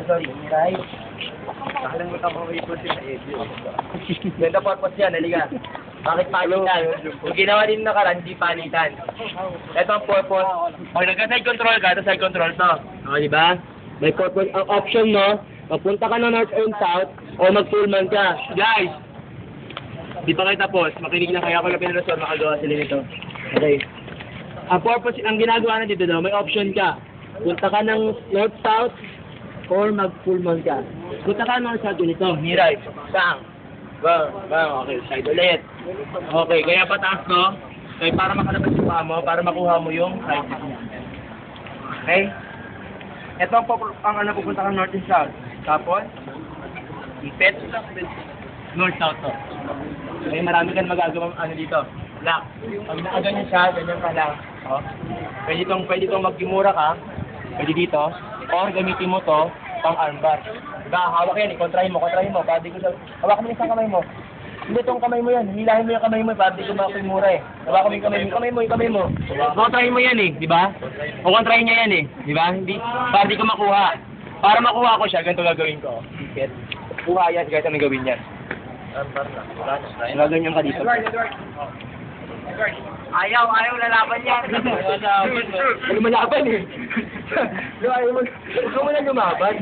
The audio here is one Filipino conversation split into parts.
Sorry, right? Nakalang mo tama may ipon sa edyo. Ganda purpose yan, halika. Bakit palitan? Kung ginawa din nakaraan, hindi palitan. Ito ang purpose. Pag nagka-side control ka, ito side control to. O, di ba? May purpose. Ang option mo, magpunta ka ng north and south, o mag-fullman ka. Guys! Di pa kayo tapos. Makinig na kaya ako na pinarasol, makagawa sila nito. Okay. Ang purpose, ang ginagawa na dito daw, may option ka. Punta ka ng north-south, or mag-fullman ka. Punta ka ng north-south ganito. Miray. Bang! Bang! Bang! Okay, side ulit. Okay, kaya pataas no? Okay, para makalabas yung paa mo, para makuha mo yung side niya. Okay? Ito ang ano, pupunta ka north and south. Tapos, ipet. North-south to. Okay, marami kang magagawang ano dito. Lock. Pag nakaganyan siya, ganyan ka lang. Oh. Pwede itong magkimura ka. Pwede dito. Or gamitin mo to pang armbar. Diba, hawak yan, kontrahin mo. Pwede ko sa... Hawak mo isang kamay mo. Hindi itong kamay mo yan. Hilahin mo yung kamay mo, pwede ko makimura eh. Hawak mo yung kamay mo. Kontrahin mo yan eh, di ba? O kontrahin niya yan eh, di ba? Hindi, pwede ko makuha. Para makuha ko siya, ganito gagawin ko. Ticket. Kuha yan, kahit anong gawin yan. Gaganyan ka dito. Ayaw lalaban yan. Ano malaban eh. Huwag mo na lumaban.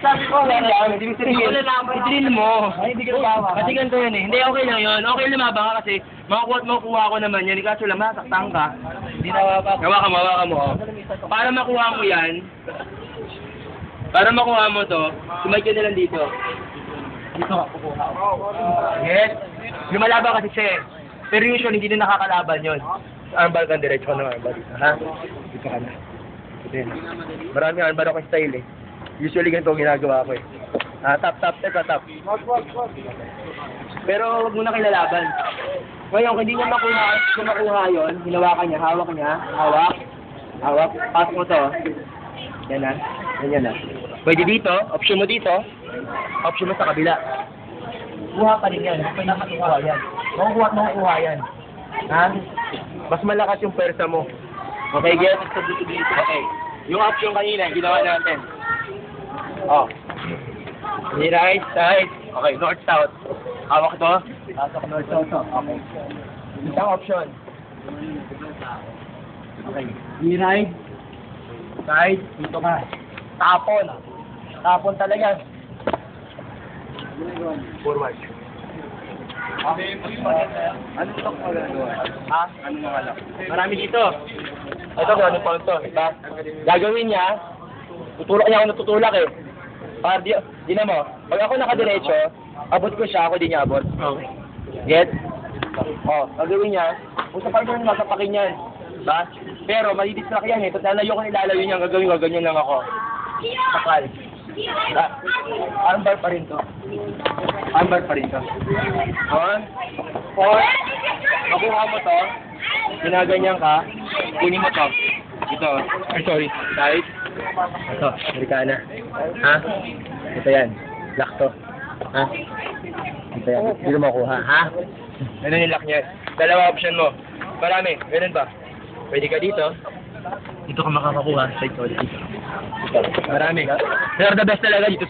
Sabi ko, i-drill mo. Ay, hindi ka lumaban. Kasi ganito yan eh. Hindi, okay lang yun. Okay lumaban ka kasi makukuha ko naman yan. Kaso lang, masaktan ka. Hindi nawaban. Hawakan mo. Para makuha mo yan, para makuha mo to, sumay ka na lang dito. Dito ka, kukuha ko. Yes. Lumalaban kasi siya eh. Pero usually, hindi na nakakalaban yun. Armbar ka, diretso ka ng armbar. Ha? Dito ka na. Ito yun. Marami armbar ako style eh. Usually, ganito ginagawa ko eh. Tap. Pero huwag mo na kilalaban. Ngayon, kung hindi niya makuha yun, hinawakan niya, hawak. Pasok mo to. Yan na. Ganyan na. Pwede dito, option mo dito, option mo sa kabila. Kuha pa rin yan, pwede makukuha yan. Makukuha yan. Ha? Mas malakas yung persa mo. Okay, get? Okay. Yung option kanina, ginawa natin. Oh. Right, side. Okay, north-south. Hawak to. Pasok north-south to. Okay. Isang option. Okay. Right, side. Dito ka. Tapon talaga. Forward. Ano ito kung magagawa? Ha? Ano nga lang? Marami dito. Ito kung anong pound to. Diba? Gagawin niya, tutulak niya ako natutulak eh. Para di na mo. Pag ako nakadiretso, abot ko siya, ako di niya abot. Okay. Get? Gagawin niya, kung sa partner niya, masapakin yan. Diba? Pero madidistract yan eh. Tapos nalayo ko nilalayo niya, gagawin ko, ganyan lang ako. Sakal. Armbar pa rin to. Or, makuha mo to, ginaganyan ka, kunin mo to. Ito, side. Ito, Amerikana. Ha? Ito yan, lock to. Ha? Ito yan, hindi mo makuha. Ha? Ganun yung lock niya. Dalawa option mo. Marami, ganun ba? Pwede ka dito. Dito ka makakakuha, side to dito. Marami. Pero the best talaga dito,